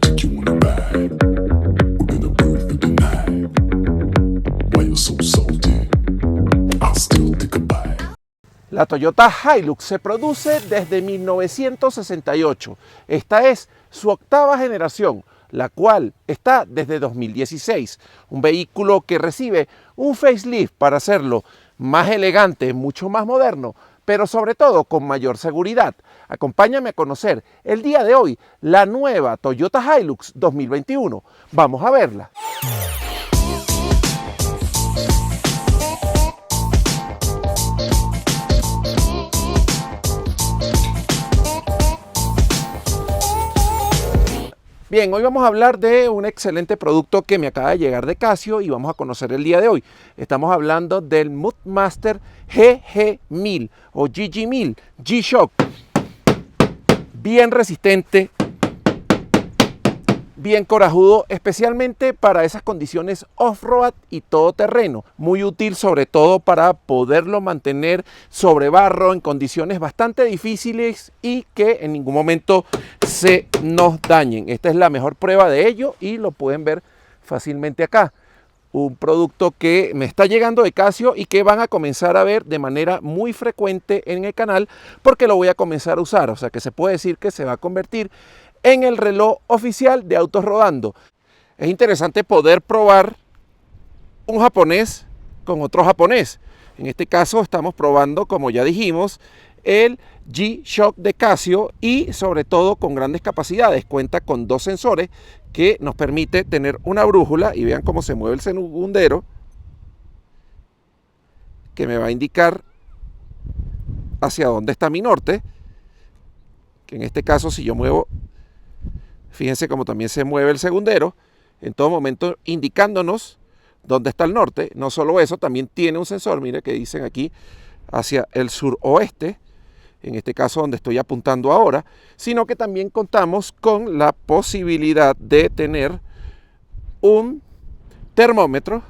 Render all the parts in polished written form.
take you on a ride. We're gonna burn through the night. Why you're so salty? I'll still take a bite. La Toyota Hilux se produce desde 1968. Esta es su octava generación, la cual está desde 2016. Un vehículo que recibe un facelift para hacerlo más elegante, mucho más moderno, pero sobre todo con mayor seguridad. Acompáñame a conocer el día de hoy la nueva Toyota Hilux 2021. Vamos a verla. Bien, hoy vamos a hablar de un excelente producto que me acaba de llegar de Casio y vamos a conocer el día de hoy. Estamos hablando del Moodmaster GG1000 o GG1000 G-Shock. Bien resistente, bien corajudo, especialmente para esas condiciones off-road y todoterreno. Muy útil sobre todo para poderlo mantener sobre barro en condiciones bastante difíciles y que en ningún momento se nos dañen. Esta es la mejor prueba de ello y lo pueden ver fácilmente acá. Un producto que me está llegando de Casio y que van a comenzar a ver de manera muy frecuente en el canal porque lo voy a comenzar a usar. O sea que se puede decir que se va a convertir en el reloj oficial de autos rodando. Es interesante poder probar un japonés con otro japonés. En este caso estamos probando, como ya dijimos, el G-Shock de Casio y sobre todo con grandes capacidades. Cuenta con dos sensores que nos permite tener una brújula y vean cómo se mueve el segundero que me va a indicar hacia dónde está mi norte, que en este caso si yo muevo, fíjense cómo también se mueve el segundero en todo momento indicándonos dónde está el norte. No solo eso, también tiene un sensor, mire que dicen aquí hacia el suroeste, en este caso donde estoy apuntando ahora, sino que también contamos con la posibilidad de tener un termómetro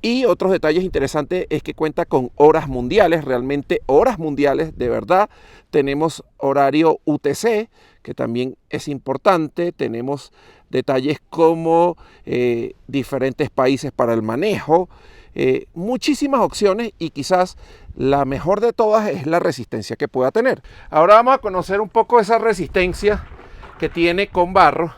y otros detalles interesantes es que cuenta con horas mundiales, realmente horas mundiales de verdad. Tenemos horario UTC, que también es importante, tenemos detalles como diferentes países para el manejo, muchísimas opciones y quizás la mejor de todas es la resistencia que pueda tener. Ahora vamos a conocer un poco esa resistencia que tiene con barro.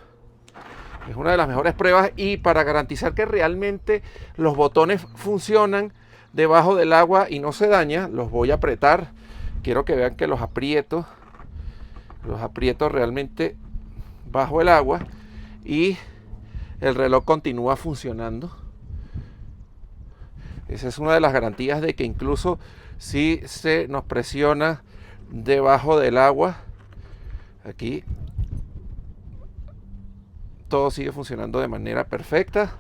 Es una de las mejores pruebas y para garantizar que realmente los botones funcionan debajo del agua y no se daña, los voy a apretar. Quiero que vean que los aprieto realmente bajo el agua y el reloj continúa funcionando. Esa es una de las garantías de que incluso si se nos presiona debajo del agua, aquí todo sigue funcionando de manera perfecta.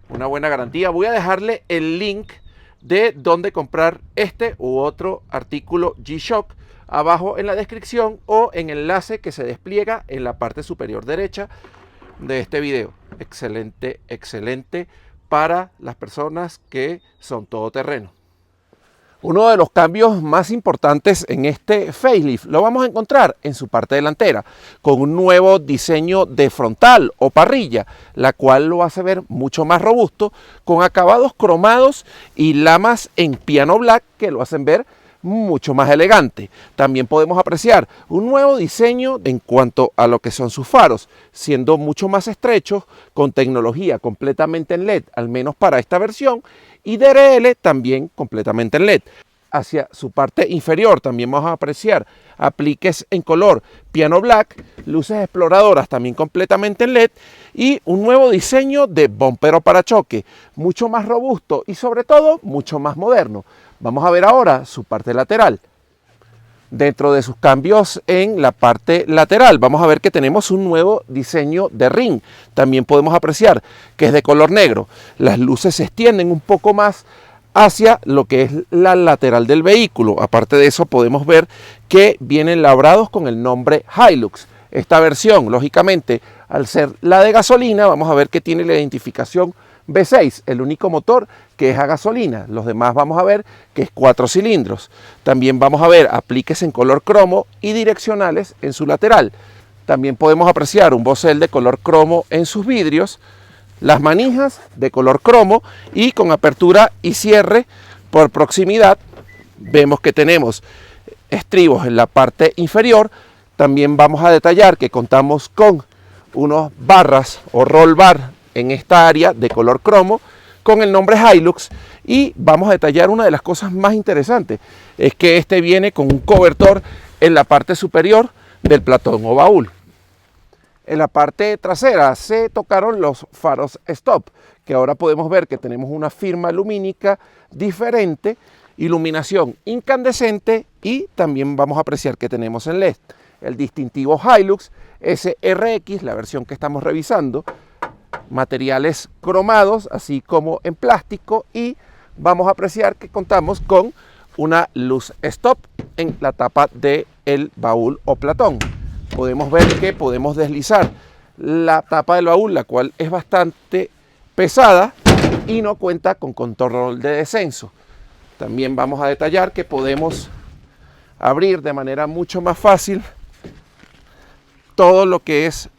Una buena garantía. Voy a dejarle el link de dónde comprar este u otro artículo G-Shock abajo en la descripción o en el enlace que se despliega en la parte superior derecha de este video. Excelente, excelente para las personas que son todoterreno. Uno de los cambios más importantes en este facelift lo vamos a encontrar en su parte delantera, con un nuevo diseño de frontal o parrilla, la cual lo hace ver mucho más robusto, con acabados cromados y lamas en piano black que lo hacen ver mucho más elegante. También podemos apreciar un nuevo diseño en cuanto a lo que son sus faros, siendo mucho más estrechos, con tecnología completamente en LED, al menos para esta versión, y DRL también completamente en LED. Hacia su parte inferior también vamos a apreciar apliques en color piano black, luces exploradoras también completamente en LED y un nuevo diseño de bumper o parachoque, mucho más robusto y sobre todo mucho más moderno. Vamos a ver ahora su parte lateral. Dentro de sus cambios en la parte lateral vamos a ver que tenemos un nuevo diseño de ring. También podemos apreciar que es de color negro. Las luces se extienden un poco más hacia lo que es la lateral del vehículo. Aparte de eso podemos ver que vienen labrados con el nombre Hilux. Esta versión, lógicamente, al ser la de gasolina, vamos a ver que tiene la identificación V6, el único motor que es a gasolina. Los demás vamos a ver que es 4 cilindros. También vamos a ver apliques en color cromo y direccionales en su lateral. También podemos apreciar un bocel de color cromo en sus vidrios, las manijas de color cromo y con apertura y cierre por proximidad. Vemos que tenemos estribos en la parte inferior. También vamos a detallar que contamos con unos barras o roll bar en esta área de color cromo con el nombre Hilux. Y vamos a detallar una de las cosas más interesantes, es que este viene con un cobertor en la parte superior del platón o baúl. En la parte trasera se tocaron los faros stop, que ahora podemos ver que tenemos una firma lumínica diferente, iluminación incandescente y también vamos a apreciar que tenemos en LED el distintivo Hilux SRX, la versión que estamos revisando, materiales cromados así como en plástico, y vamos a apreciar que contamos con una luz stop en la tapa del baúl o platón. Podemos ver que podemos deslizar la tapa del baúl, la cual es bastante pesada y no cuenta con control de descenso. También vamos a detallar que podemos abrir de manera mucho más fácil todo lo que es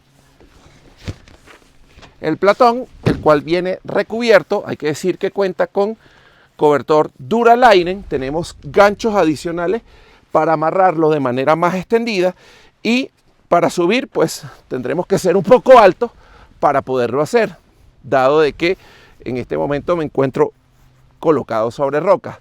el platón, el cual viene recubierto. Hay que decir que cuenta con cobertor Dura-Linen. Tenemos ganchos adicionales para amarrarlo de manera más extendida, y para subir pues tendremos que ser un poco altos para poderlo hacer, dado de que en este momento me encuentro colocado sobre rocas.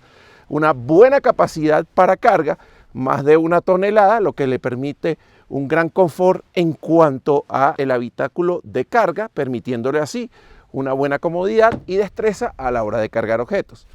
Una buena capacidad para carga, más de 1 tonelada, lo que le permite un gran confort en cuanto a el habitáculo de carga, permitiéndole así una buena comodidad y destreza a la hora de cargar objetos.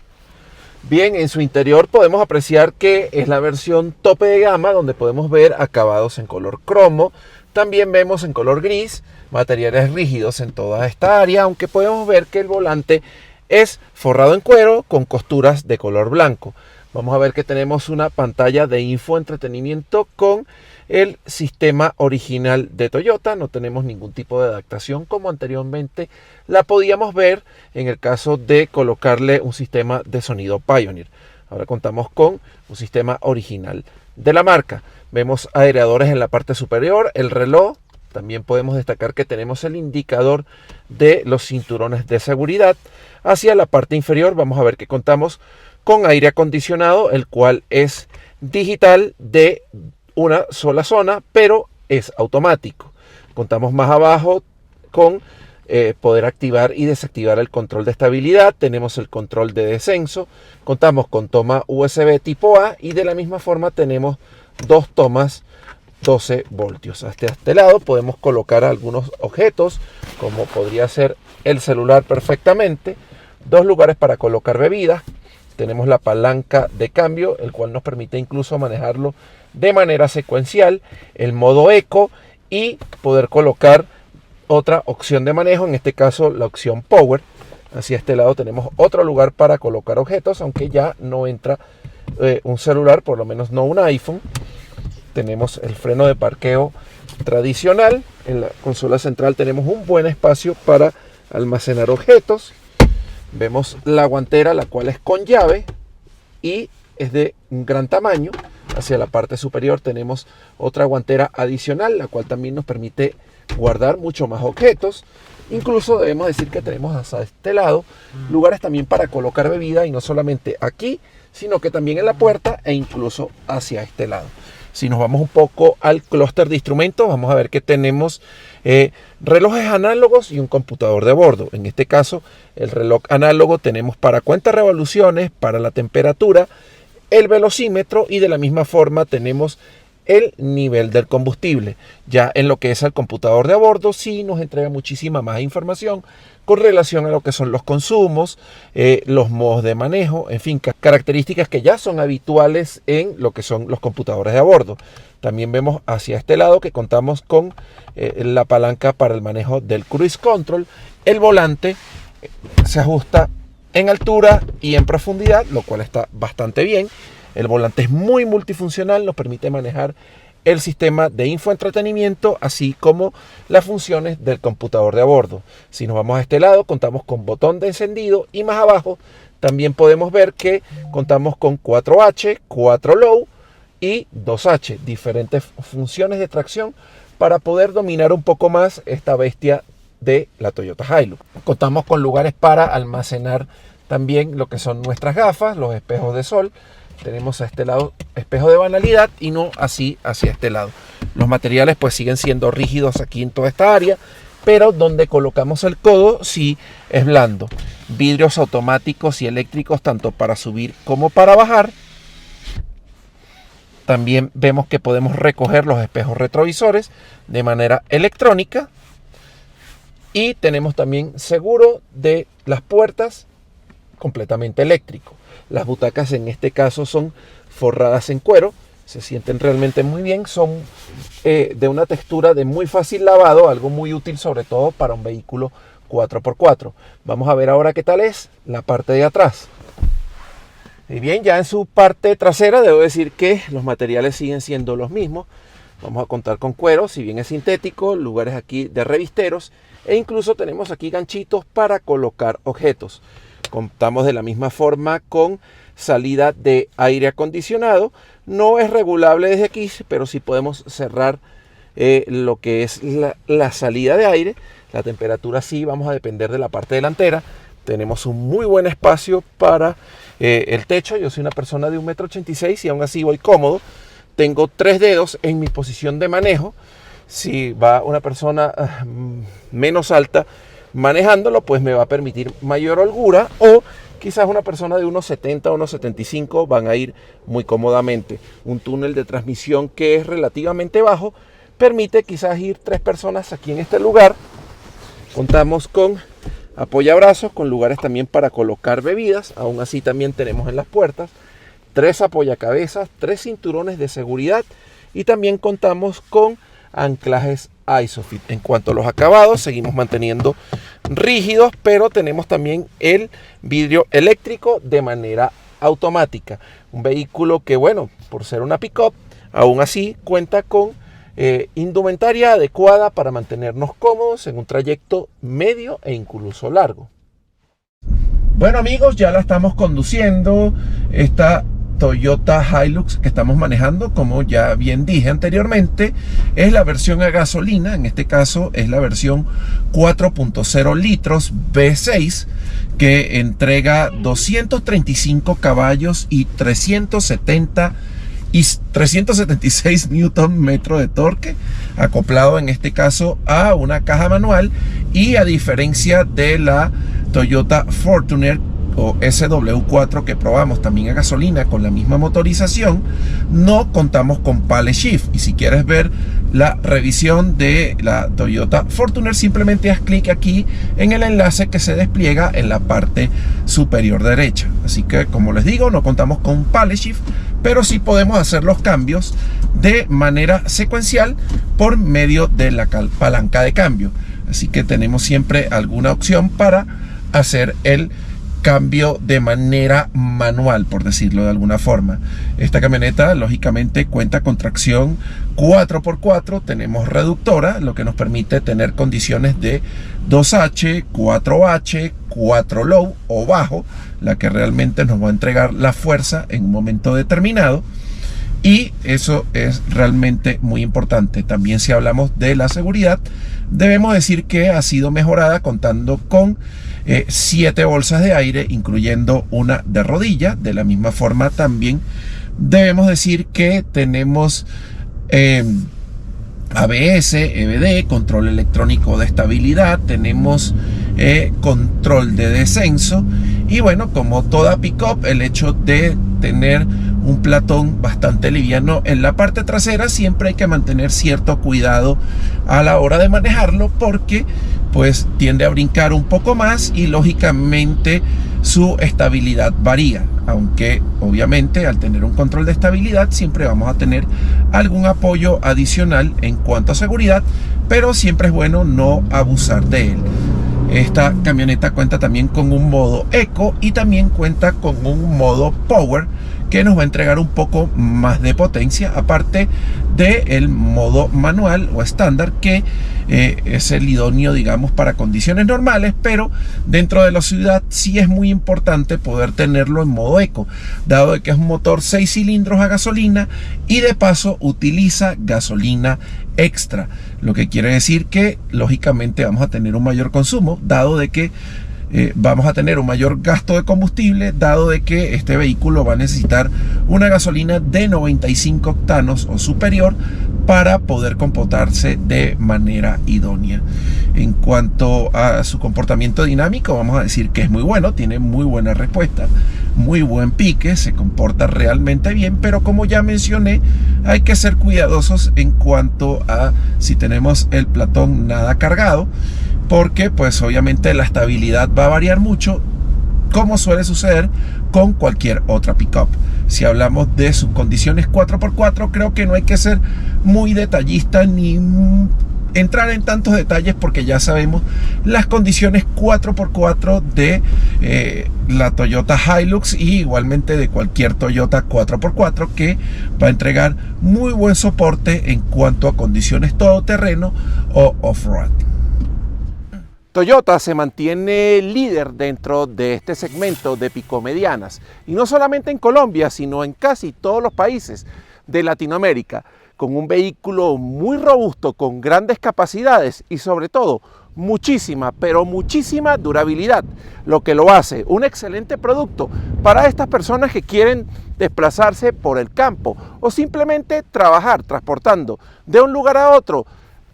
Bien, en su interior podemos apreciar que es la versión tope de gama, donde podemos ver acabados en color cromo. También vemos en color gris, materiales rígidos en toda esta área, aunque podemos ver que el volante es forrado en cuero con costuras de color blanco. Vamos a ver que tenemos una pantalla de infoentretenimiento con el sistema original de Toyota. No tenemos ningún tipo de adaptación como anteriormente la podíamos ver en el caso de colocarle un sistema de sonido Pioneer. Ahora contamos con un sistema original de la marca. Vemos aereadores en la parte superior, el reloj. También podemos destacar que tenemos el indicador de los cinturones de seguridad. Hacia la parte inferior vamos a ver que contamos con aire acondicionado, el cual es digital de una sola zona, pero es automático. Contamos más abajo con poder activar y desactivar el control de estabilidad. Tenemos el control de descenso. Contamos con toma USB tipo A y de la misma forma tenemos 2 tomas 12 voltios. Hasta este lado podemos colocar algunos objetos, como podría ser el celular perfectamente. 2 lugares para colocar bebidas. Tenemos la palanca de cambio, el cual nos permite incluso manejarlo de manera secuencial, el modo eco, y poder colocar otra opción de manejo, en este caso la opción Power. Hacia este lado tenemos otro lugar para colocar objetos, aunque ya no entra un celular, por lo menos no un iPhone. Tenemos el freno de parqueo tradicional. En la consola central tenemos un buen espacio para almacenar objetos. Vemos la guantera, la cual es con llave y es de un gran tamaño. Hacia la parte superior tenemos otra guantera adicional, la cual también nos permite guardar mucho más objetos. Incluso debemos decir que tenemos hasta este lado lugares también para colocar bebida, y no solamente aquí, sino que también en la puerta e incluso hacia este lado. Si nos vamos un poco al clúster de instrumentos, vamos a ver que tenemos relojes análogos y un computador de bordo. En este caso, el reloj análogo tenemos para cuenta de revoluciones, para la temperatura, el velocímetro, y de la misma forma tenemos el nivel del combustible. Ya en lo que es el computador de a bordo, sí nos entrega muchísima más información con relación a lo que son los consumos, los modos de manejo, en fin, características que ya son habituales en lo que son los computadores de a bordo. También vemos hacia este lado que contamos con la palanca para el manejo del cruise control. El volante se ajusta en altura y en profundidad, lo cual está bastante bien. El volante es muy multifuncional, nos permite manejar el sistema de infoentretenimiento, así como las funciones del computador de a bordo. Si nos vamos a este lado, contamos con botón de encendido, y más abajo también podemos ver que contamos con 4H, 4 Low y 2H, diferentes funciones de tracción para poder dominar un poco más esta bestia de la Toyota Hilux. Contamos con lugares para almacenar también lo que son nuestras gafas, los espejos de sol. Tenemos a este lado espejo de banalidad y no así hacia este lado. Los materiales pues siguen siendo rígidos aquí en toda esta área, pero donde colocamos el codo sí es blando. Vidrios automáticos y eléctricos tanto para subir como para bajar. También vemos que podemos recoger los espejos retrovisores de manera electrónica. Y tenemos también seguro de las puertas completamente eléctrico. Las butacas en este caso son forradas en cuero. Se sienten realmente muy bien. Son de una textura de muy fácil lavado. Algo muy útil sobre todo para un vehículo 4x4. Vamos a ver ahora qué tal es la parte de atrás. Y bien, ya en su parte trasera debo decir que los materiales siguen siendo los mismos. Vamos a contar con cuero, si bien es sintético, lugares aquí de revisteros e incluso tenemos aquí ganchitos para colocar objetos. Contamos de la misma forma con salida de aire acondicionado. No es regulable desde aquí, pero sí podemos cerrar lo que es la salida de aire. La temperatura sí vamos a depender de la parte delantera. Tenemos un muy buen espacio para el techo. Yo soy una persona de 1,86 m y aún así voy cómodo. Tengo 3 dedos en mi posición de manejo. Si va una persona menos alta manejándolo, pues me va a permitir mayor holgura, o quizás una persona de 1,70 m, 1,75 m van a ir muy cómodamente. Un túnel de transmisión que es relativamente bajo permite quizás ir 3 personas aquí en este lugar. Contamos con apoyabrazos, con lugares también para colocar bebidas. Aún así también tenemos en las puertas 3 apoyacabezas, 3 cinturones de seguridad y también contamos con anclajes Isofix. En cuanto a los acabados, seguimos manteniendo rígidos, pero tenemos también el vidrio eléctrico de manera automática. Un vehículo que, bueno, por ser una pick-up, aún así cuenta con indumentaria adecuada para mantenernos cómodos en un trayecto medio e incluso largo. Bueno amigos, ya la estamos conduciendo. Esta Toyota Hilux que estamos manejando, como ya bien dije anteriormente, es la versión a gasolina. En este caso es la versión 4.0 litros V6 que entrega 235 caballos y 376 Nm de torque, acoplado en este caso a una caja manual, y a diferencia de la Toyota Fortuner o SW4 que probamos también a gasolina con la misma motorización, no contamos con Paddle Shift. Y si quieres ver la revisión de la Toyota Fortuner, simplemente haz clic aquí en el enlace que se despliega en la parte superior derecha. Así que, como les digo, no contamos con Paddle Shift, pero sí podemos hacer los cambios de manera secuencial por medio de la palanca de cambio. Así que tenemos siempre alguna opción para hacer el cambio de manera manual, por decirlo de alguna forma. Esta camioneta lógicamente cuenta con tracción 4x4, tenemos reductora, lo que nos permite tener condiciones de 2H, 4H, 4 low o bajo, la que realmente nos va a entregar la fuerza en un momento determinado. Y eso es realmente muy importante. También, si hablamos de la seguridad, debemos decir que ha sido mejorada contando con 7 bolsas de aire, incluyendo una de rodilla. De la misma forma, también debemos decir que tenemos ABS, EBD, control electrónico de estabilidad, tenemos control de descenso. Y bueno, como toda pick-up, el hecho de tener un platón bastante liviano en la parte trasera, siempre hay que mantener cierto cuidado a la hora de manejarlo, porque pues tiende a brincar un poco más y lógicamente su estabilidad varía, aunque obviamente al tener un control de estabilidad siempre vamos a tener algún apoyo adicional en cuanto a seguridad, pero siempre es bueno no abusar de él. Esta camioneta cuenta también con un modo Eco y también cuenta con un modo Power, que nos va a entregar un poco más de potencia, aparte del modo manual o estándar, que es el idóneo, digamos, para condiciones normales, pero dentro de la ciudad sí es muy importante poder tenerlo en modo eco, dado de que es un motor 6 cilindros a gasolina y de paso utiliza gasolina extra, lo que quiere decir que lógicamente vamos a tener un mayor consumo, dado de que vamos a tener un mayor gasto de combustible, dado de que este vehículo va a necesitar una gasolina de 95 octanos o superior para poder comportarse de manera idónea. En cuanto a su comportamiento dinámico, vamos a decir que es muy bueno, tiene muy buena respuesta, muy buen pique, se comporta realmente bien, pero como ya mencioné, hay que ser cuidadosos en cuanto a si tenemos el platón nada cargado, porque pues obviamente la estabilidad va a variar mucho, como suele suceder con cualquier otra pickup. Si hablamos de sus condiciones 4x4, creo que no hay que ser muy detallista ni entrar en tantos detalles, porque ya sabemos las condiciones 4x4 de la Toyota Hilux y igualmente de cualquier Toyota 4x4, que va a entregar muy buen soporte en cuanto a condiciones todoterreno o off-road. Toyota se mantiene líder dentro de este segmento de picomedianas, y no solamente en Colombia, sino en casi todos los países de Latinoamérica, con un vehículo muy robusto, con grandes capacidades y sobre todo muchísima, pero muchísima durabilidad, lo que lo hace un excelente producto para estas personas que quieren desplazarse por el campo o simplemente trabajar transportando de un lugar a otro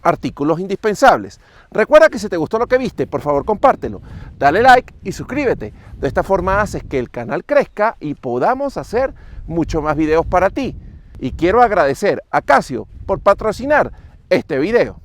artículos indispensables. Recuerda que si te gustó lo que viste, por favor compártelo, dale like y suscríbete. De esta forma haces que el canal crezca y podamos hacer mucho más videos para ti. Y quiero agradecer a Casio por patrocinar este video.